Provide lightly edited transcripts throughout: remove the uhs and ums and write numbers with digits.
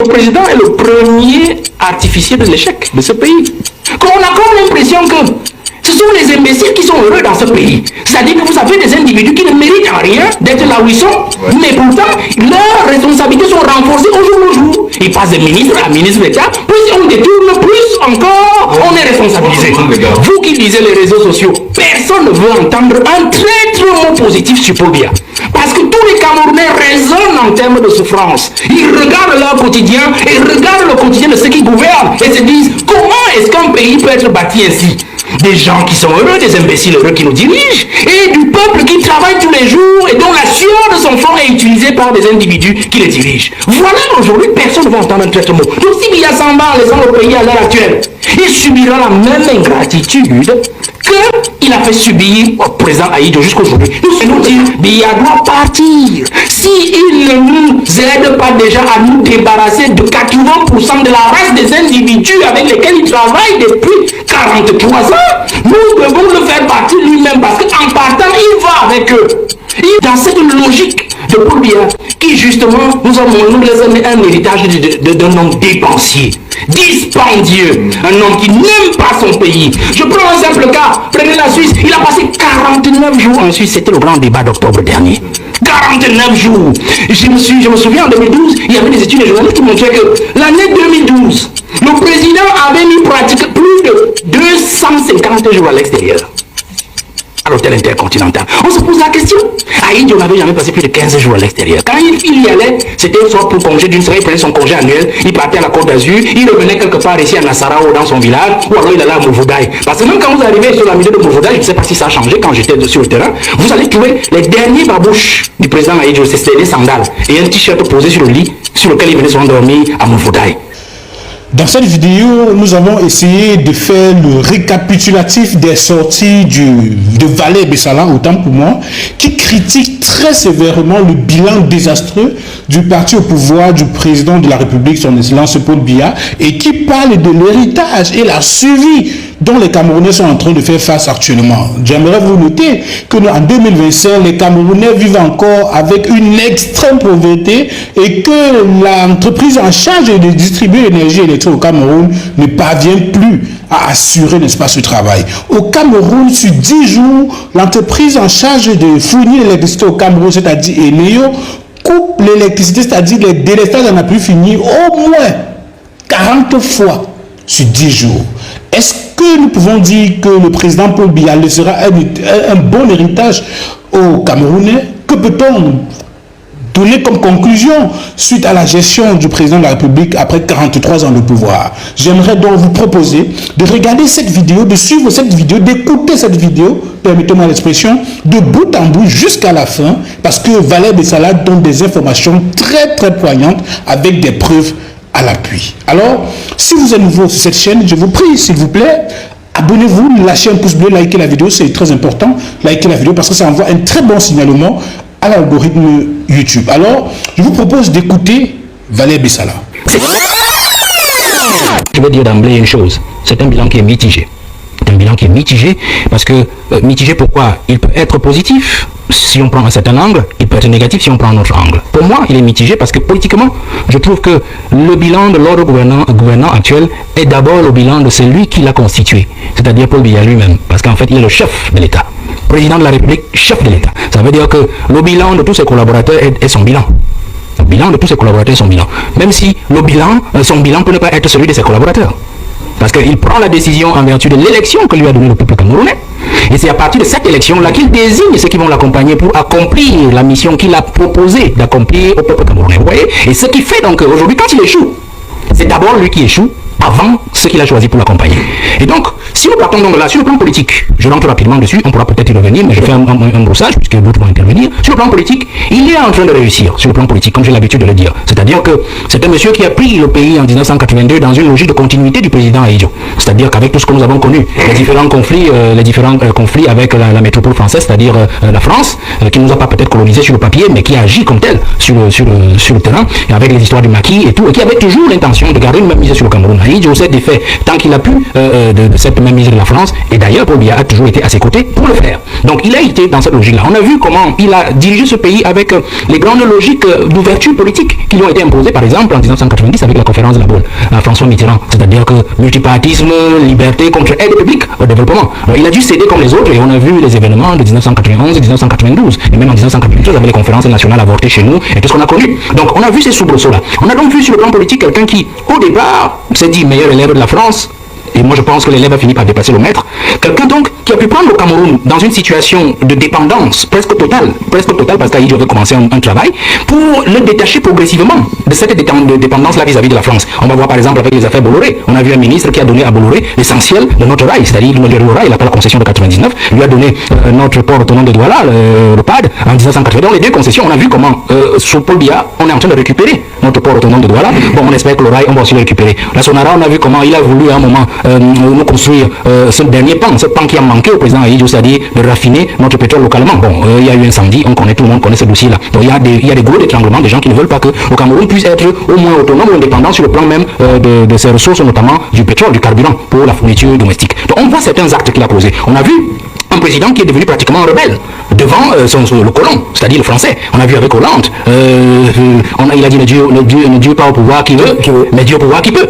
Le président est le premier artificier de l'échec de ce pays. On a comme l'impression que ce sont les imbéciles qui sont heureux dans ce pays. C'est-à-dire que vous avez des individus qui ne méritent rien d'être là où ils sont, mais pourtant, leurs responsabilités sont renforcées au jour le jour. Ils passent de ministre à ministre d'État, plus on détourne, plus encore on est responsabilisé. Vous qui lisez les réseaux sociaux, personne ne veut entendre un traître mot positif sur Paul Biya. Parce que tous les Camerounais raisonnent en termes de souffrance. Ils regardent leur quotidien et regardent le quotidien de ceux qui gouvernent et se disent comment est-ce qu'un pays peut être bâti ainsi? Des gens qui sont heureux, des imbéciles heureux qui nous dirigent, et du peuple qui travaille tous les jours et dont la sueur de son front est utilisée par des individus qui les dirigent. Voilà aujourd'hui, personne ne va entendre un traitement. Donc si Biya s'en va en laissant le pays à l'heure actuelle, il subira la même ingratitude qu'il a fait subir au président Ahidjo jusqu'aujourd'hui. Nous allons dire, Biya doit partir. S'il ne nous aide pas déjà à nous débarrasser de 80% de la race des individus avec lesquels il travaille depuis 43 ans, nous devons le faire partir lui-même parce qu'en partant, il va avec eux. Et dans cette logique de Paul Biya, qui justement nous laisse un héritage d'un homme dépensier, dispendieux, un homme qui n'aime pas son pays. Je prends un simple cas, prenez la Suisse, il a passé 49 jours en Suisse, c'était le grand débat d'octobre dernier. 49 jours. Je me souviens en 2012, il y avait des études de journalistes qui montraient que l'année 2012, le président avait mis pratiquement plus de 250 jours à l'extérieur. À l'hôtel intercontinental. On se pose la question. Ahidjo n'avait jamais passé plus de 15 jours à l'extérieur. Quand il y allait, c'était soit pour congé d'une semaine, il prenait son congé annuel, il partait à la Côte d'Azur, il revenait quelque part ici à Nassarao dans son village, ou alors il allait à Mouvoudai. Parce que même quand vous arrivez sur la milieu de Mouvoudai, je ne sais pas si ça a changé quand j'étais sur le terrain, vous allez trouver les derniers babouches du président Ahidjo, c'était des sandales et un t-shirt posé sur le lit sur lequel il venait s'endormir à Mouvoudai. Dans cette vidéo, nous avons essayé de faire le récapitulatif des sorties de Valère Bessala, autant pour moi, qui critique très sévèrement le bilan désastreux du parti au pouvoir du président de la République, son Excellence Paul Biya, et qui parle de l'héritage et la survie dont les Camerounais sont en train de faire face actuellement. J'aimerais vous noter que en 2025, les Camerounais vivent encore avec une extrême pauvreté et que l'entreprise en charge de distribuer l'énergie électrique au Cameroun ne parvient plus à assurer, n'est-ce pas, ce travail. Au Cameroun, sur 10 jours, l'entreprise en charge de fournir l'électricité au Cameroun, c'est-à-dire Eneo, coupe l'électricité, c'est-à-dire les délestages en a pu finir au moins 40 fois sur 10 jours. Est-ce que nous pouvons dire que le président Paul Biya laissera un bon héritage aux Camerounais? Que peut-on donner comme conclusion suite à la gestion du président de la République après 43 ans de pouvoir? J'aimerais donc vous proposer de regarder cette vidéo, de suivre cette vidéo, d'écouter cette vidéo, permettez-moi l'expression, de bout en bout jusqu'à la fin, parce que Valère Bessala donne des informations très très poignantes avec des preuves à l'appui. Alors, si vous êtes nouveau sur cette chaîne, je vous prie, s'il vous plaît, abonnez-vous, lâchez un pouce bleu, likez la vidéo, c'est très important, likez la vidéo parce que ça envoie un très bon signalement à l'algorithme YouTube. Alors, je vous propose d'écouter Valère Bessala. Je vais dire d'emblée une chose, c'est un bilan qui est mitigé. C'est un bilan qui est mitigé parce que, mitigé pourquoi? Il peut être positif si on prend un certain angle, il peut être négatif si on prend un autre angle. Pour moi, il est mitigé parce que politiquement, je trouve que le bilan de l'ordre gouvernant actuel est d'abord le bilan de celui qui l'a constitué, c'est-à-dire Paul Biya lui-même, parce qu'en fait, il est le chef de l'État. Président de la République, chef de l'État. Ça veut dire que le bilan de tous ses collaborateurs est son bilan. Le bilan de tous ses collaborateurs est son bilan. Même si le bilan, son bilan peut ne pas être celui de ses collaborateurs. Parce qu'il prend la décision en vertu de l'élection que lui a donné le peuple camerounais. Et c'est à partir de cette élection-là qu'il désigne ceux qui vont l'accompagner pour accomplir la mission qu'il a proposé d'accomplir au peuple camerounais. Vous voyez? Et ce qui fait donc aujourd'hui, quand il échoue, c'est d'abord lui qui échoue avant ce qu'il a choisi pour l'accompagner. Et donc, si nous partons donc là, sur le plan politique, je rentre rapidement dessus, on pourra peut-être y revenir, mais je fais un brossage, puisque d'autres vont intervenir. Sur le plan politique, il est en train de réussir, sur le plan politique, comme j'ai l'habitude de le dire. C'est-à-dire que c'est un monsieur qui a pris le pays en 1982 dans une logique de continuité du président Ahidjo. C'est-à-dire qu'avec tout ce que nous avons connu, les différents conflits avec la métropole française, c'est-à-dire la France, qui ne nous a pas peut-être colonisé sur le papier, mais qui a agi comme tel sur le terrain, et avec les histoires du maquis et tout, et qui avait toujours l'intention de garder une même mise sur le Cameroun. Ahidjo s'est défait tant qu'il a pu de cette même mise de la France, et d'ailleurs Paul Biya toujours été à ses côtés pour le faire. Donc il a été dans cette logique-là. On a vu comment il a dirigé ce pays avec les grandes logiques d'ouverture politique qui lui ont été imposées, par exemple, en 1990 avec la conférence de la Bonne à François Mitterrand. C'est-à-dire que multipartisme, liberté contre aide publique au développement. Il a dû céder comme les autres et on a vu les événements de 1991 et 1992. Et même en 1993 avec les conférences nationales avortées chez nous et tout ce qu'on a connu. Donc on a vu ces soubresauts-là. On a donc vu sur le plan politique quelqu'un qui, au départ, s'est dit meilleur élève de la France. Et moi je pense que l'élève a fini par dépasser le maître. Quelqu'un donc qui a pu prendre le Cameroun dans une situation de dépendance presque totale parce qu'Aïdjo avait commencé un travail pour le détacher progressivement de cette dépendance-là vis-à-vis de la France. On va voir par exemple avec les affaires Bolloré. On a vu un ministre qui a donné à Bolloré l'essentiel de notre rail, c'est-à-dire le rail, il n'a pas la concession de 99, lui a donné notre port autonome de Douala, le PAD, en 1980. Dans les deux concessions, on a vu comment sous Paul Biya, on est en train de récupérer notre port autonome de Douala. Bon, on espère que le rail, on va aussi le récupérer. La Sonara, on a vu comment il a voulu à un moment nous construire ce dernier pan, ce pan qui a manqué au président Aïdjo, c'est-à-dire de raffiner notre pétrole localement. Bon, il y a eu un incendie, tout le monde connaît ce dossier-là. Donc il y a des gros étranglements, des gens qui ne veulent pas que le Cameroun puisse être au moins autonome ou indépendant sur le plan même de ses ressources, notamment du pétrole, du carburant pour la fourniture domestique. Donc on voit certains actes qu'il a posés. On a vu un président qui est devenu pratiquement un rebelle devant le colon, c'est-à-dire le français. On a vu avec Hollande, il a dit ne Dieu pas au pouvoir qui veut, mais Dieu au pouvoir qui peut.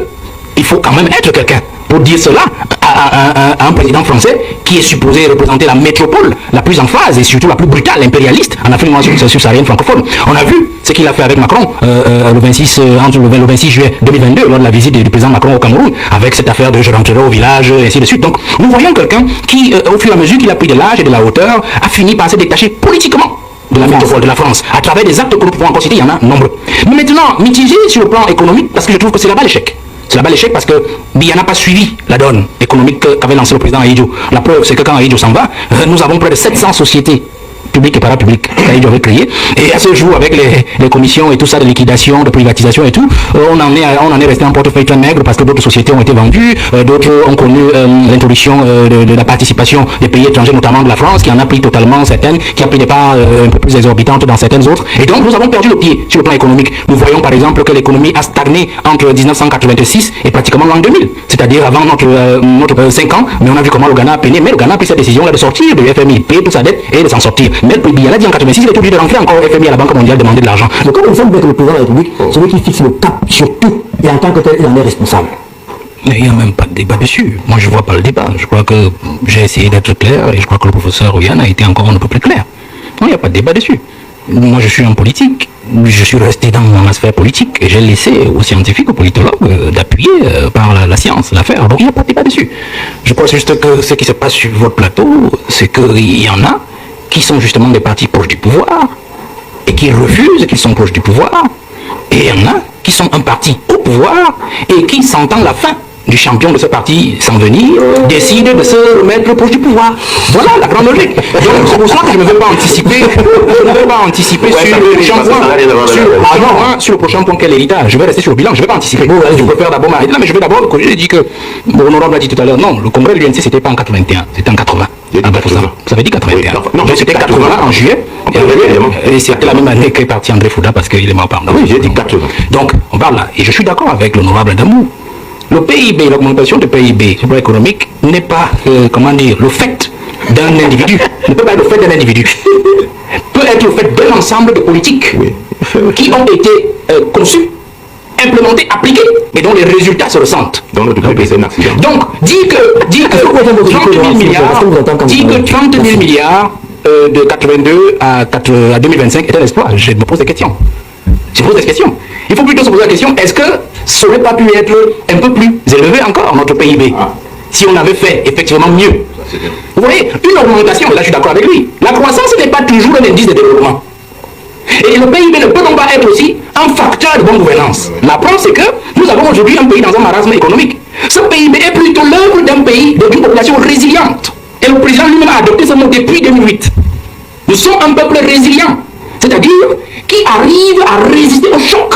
Il faut quand même être quelqu'un pour dire cela à un président français qui est supposé représenter la métropole la plus en phase et surtout la plus brutale, impérialiste en Afrique noire subsaharienne francophone. On a vu ce qu'il a fait avec Macron le 26 juillet 2022 lors de la visite du président Macron au Cameroun avec cette affaire de je rentrerai au village et ainsi de suite. Donc nous voyons quelqu'un qui au fur et à mesure qu'il a pris de l'âge et de la hauteur a fini par se détacher politiquement de la métropole de la France à travers des actes que nous pouvons encore citer, il y en a nombreux. Mais maintenant, mitigé sur le plan économique parce que je trouve que c'est là-bas l'échec. C'est là-bas l'échec parce que Biya n'a pas suivi la donne économique qu'avait lancé le président Aïdjo. La preuve, c'est que quand Aïdjo s'en va, nous avons près de 700 sociétés publiques et parapubliques qu'Aïdjo avait créées. Et à ce jour, avec les commissions et tout ça de liquidation, de privatisation et tout, on en est resté en portefeuille très maigre parce que d'autres sociétés ont été vendues, d'autres ont connu l'introduction de la participation des pays étrangers, notamment de la France, qui en a pris totalement certaines, qui a pris des parts un peu plus exorbitantes dans certaines autres. Et donc nous avons perdu le pied sur le plan économique. Nous voyons par exemple que l'économie a stagné entre 1986 et pratiquement l'an 2000, c'est-à-dire avant notre 5 ans, mais on a vu comment le Ghana a peiné, mais le Ghana a pris cette décision-là de sortir du FMI, payer toute sa dette et de s'en sortir. Mais le Biya l'a dit en 86, il est obligé de rentrer encore au FMI à la Banque mondiale demander de l'argent. Donc comme il semble que le président de la République, c'est lui qui fixe le cap sur tout, et en tant que tel, il en est responsable. Mais il n'y a même pas de débat dessus. Moi, je ne vois pas le débat. Je crois que j'ai essayé d'être clair et je crois que le professeur Oyan a été encore un peu plus clair. Non, il n'y a pas de débat dessus. Moi, je suis un politique. Je suis resté dans mon sphère politique et j'ai laissé aux scientifiques, aux politologues d'appuyer par la science l'affaire. Donc, il n'y a pas de débat dessus. Je crois juste que ce qui se passe sur votre plateau, c'est qu'il y en a qui sont justement des partis proches du pouvoir et qui refusent qu'ils sont proches du pouvoir. Et il y en a qui sont un parti au pouvoir et qui, sentant la fin du champion de ce parti s'en venir, décident de se mettre proche du pouvoir. Voilà la grande logique. Donc c'est pour ça que je ne vais pas anticiper, sur le prochain point qu'est l'héritage. Je vais rester sur le bilan, je ne vais pas anticiper. Je préfère d'abord m'arrêter là, mais je vais d'abord corriger. J'ai dit que l'honorable a dit tout à l'heure, non, le congrès de l'UNC c'était pas en 81, c'était en 80. Ça veut dire 81. Non, c'était 80 en juillet. Et c'était la même année qu'est parti André Fouda parce qu'il est mort par Oui, j'ai dit 80. Donc, on parle là. Et je suis d'accord avec l'honorable Adamou. Le PIB, l'augmentation du PIB, sur le plan économique, n'est pas, le fait d'un individu. Ne peut pas être le fait d'un individu. Peut être le fait d'un ensemble de politiques qui ont été conçues, implémentées, appliquées, et dont les résultats se ressentent. Dans notre pays, c'est un accident. Donc, dit que 30 000 milliards de 82 à 2025 est un exploit. Je me pose des questions. Il faut plutôt se poser la question, est-ce que ça n'aurait pas pu être un peu plus élevé encore, notre PIB, si on avait fait effectivement mieux? Vous voyez, une augmentation, là je suis d'accord avec lui, la croissance n'est pas toujours un indice de développement. Et le PIB ne peut donc pas être aussi un facteur de bonne gouvernance. La preuve, c'est que nous avons aujourd'hui un pays dans un marasme économique. Ce PIB est plutôt l'œuvre d'un pays, d'une population résiliente. Et le président lui-même a adopté ce mot depuis 2008. Nous sommes un peuple résilient, c'est-à-dire qui arrive à résister au choc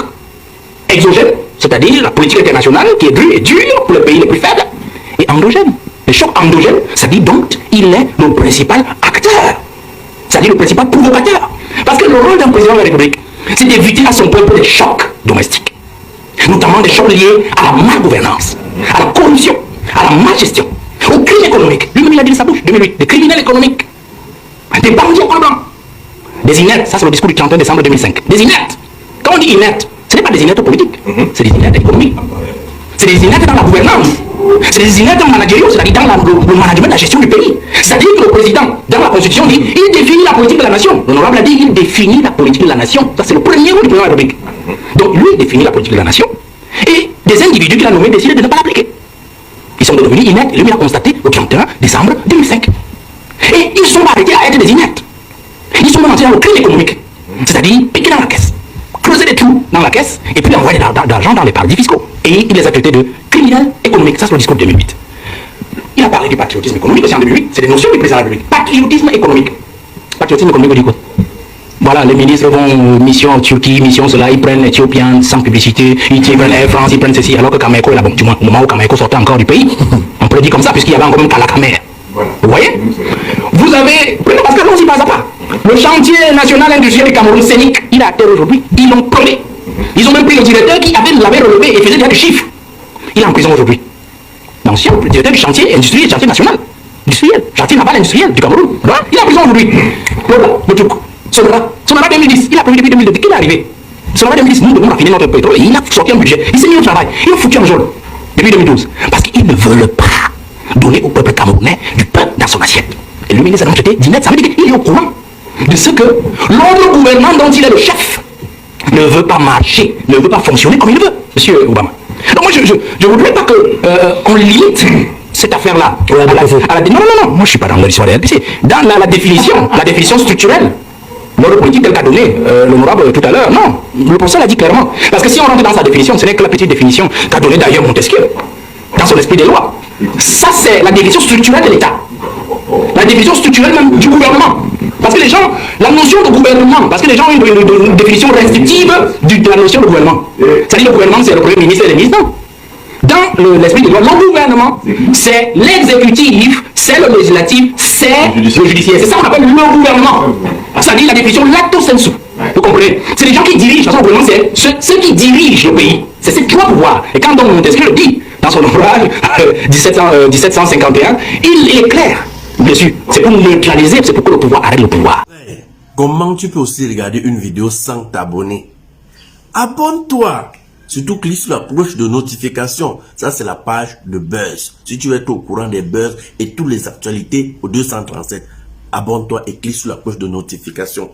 exogène, c'est-à-dire la politique internationale qui est dure pour les pays les plus faibles, et endogène. Le choc endogène, ça dit donc il est le principal acteur, c'est-à-dire le principal provocateur. Parce que le rôle d'un président de la République, c'est d'éviter à son peuple des chocs domestiques, notamment des chocs liés à la malgouvernance, à la corruption, à la malgestion, au crime crimes économiques. Lui-même, il a dit de sa bouche, 2008, des criminels économiques. Des bandits au col blanc. Des inertes, ça c'est le discours du 31 décembre 2005. Des inertes. Quand on dit inertes, ce n'est pas des inertes politiques, c'est des inertes économiques. C'est des inertes dans la gouvernance. C'est des inertes managériaux, c'est-à-dire dans le management de la gestion du pays. C'est-à-dire que le président, dans la Constitution, dit il définit la politique de la nation. L'honorable a dit il définit la politique de la nation. Ça, c'est le premier rôle du président de la République. Donc, lui, il définit la politique de la nation. Et des individus qu'il a nommés décident de ne pas l'appliquer. Ils sont devenus inertes. Et lui, il a constaté le 31 décembre 2005. Et ils sont arrêtés à être des inertes. Ils sont menés dans le crime économique. C'est-à-dire piquer dans la caisse, creuser des trous dans la caisse et puis envoyer de l'argent dans les paradis fiscaux. Et il les a traités de criminels économiques. Ça, c'est le discours de 2008. Il a parlé du patriotisme économique aussi en 2008. C'est des notions du président de la République. Patriotisme économique. Patriotisme économique, on dit quoi? Voilà, les ministres vont mission en Turquie, mission cela, ils prennent l'Éthiopian sans publicité, ils prennent Air France, ils prennent ceci, alors que Kameko est là, bon, du moins, au moment où Kameko sortait encore du pays, on peut le dire comme ça, puisqu'il y avait encore même Kalakamer. Voilà. Vous voyez? Vous avez, parce que non, si pas à pas. Le chantier national industriel du Cameroun, Sénic, il a terre aujourd'hui, ils l'ont prené. Ils ont même pris le directeur qui l'avait relevé et faisait déjà des chiffres. Il est en prison aujourd'hui. L'ancien directeur du chantier industriel, chantier national, industriel, chantier naval industriel du Cameroun. Voilà. Il est en prison aujourd'hui. Le truc. Sonara 2010, il a prévu depuis 2002. Qu'il est arrivé? Sonara 2010, nous devons raffiner notre pétrole. Il a sorti un budget. Il s'est mis au travail. Il a foutu un jaune depuis 2012. Parce qu'ils ne veulent pas donner au peuple camerounais du pain dans son assiette. Et le ministre a traité d'INET, ça veut dire qu'il est au courant de ce que l'autre gouvernement dont il est le chef ne veut pas marcher, ne veut pas fonctionner comme il veut, monsieur Obama. Donc moi, je ne voudrais pas qu'on limite cette affaire-là à la... Non, moi je ne suis pas dans l'histoire des RPC. Dans la définition structurelle, l'ordre politique tel qu'a donné l'honorable tout à l'heure, non, le professeur l'a dit clairement. Parce que si on rentre dans sa définition, ce n'est que la petite définition qu'a donnée d'ailleurs Montesquieu, dans son esprit des lois. Ça, c'est la définition structurelle de l'État. La définition structurelle même du gouvernement. Parce que les gens, la notion de gouvernement, parce que les gens ont une définition restrictive de la notion de gouvernement. C'est-à-dire le gouvernement, c'est le premier ministre et les ministres. Non. Dans l'esprit des lois, le gouvernement, c'est l'exécutif, c'est le législatif, c'est le judiciaire. C'est ça qu'on appelle le gouvernement. C'est-à-dire la définition lacto sensu. Vous comprenez? C'est les gens qui dirigent. Le gouvernement, c'est ceux qui dirigent le pays. C'est ces trois pouvoirs. Et quand donc Montesquieu le dit, dans son ouvrage 1751, il est clair dessus. C'est pour neutraliser, c'est pour que le pouvoir arrête le pouvoir. Comment tu peux aussi regarder une vidéo sans t'abonner? Abonne-toi! Surtout clique sur la cloche de notification. Ça, c'est la page de Buzz. Si tu veux être au courant des buzz et toutes les actualités au 237, abonne-toi et clique sur la cloche de notification.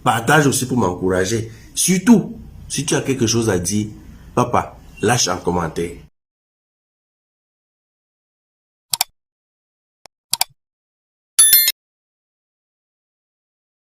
Partage aussi pour m'encourager. Surtout, si tu as quelque chose à dire, papa, lâche un commentaire.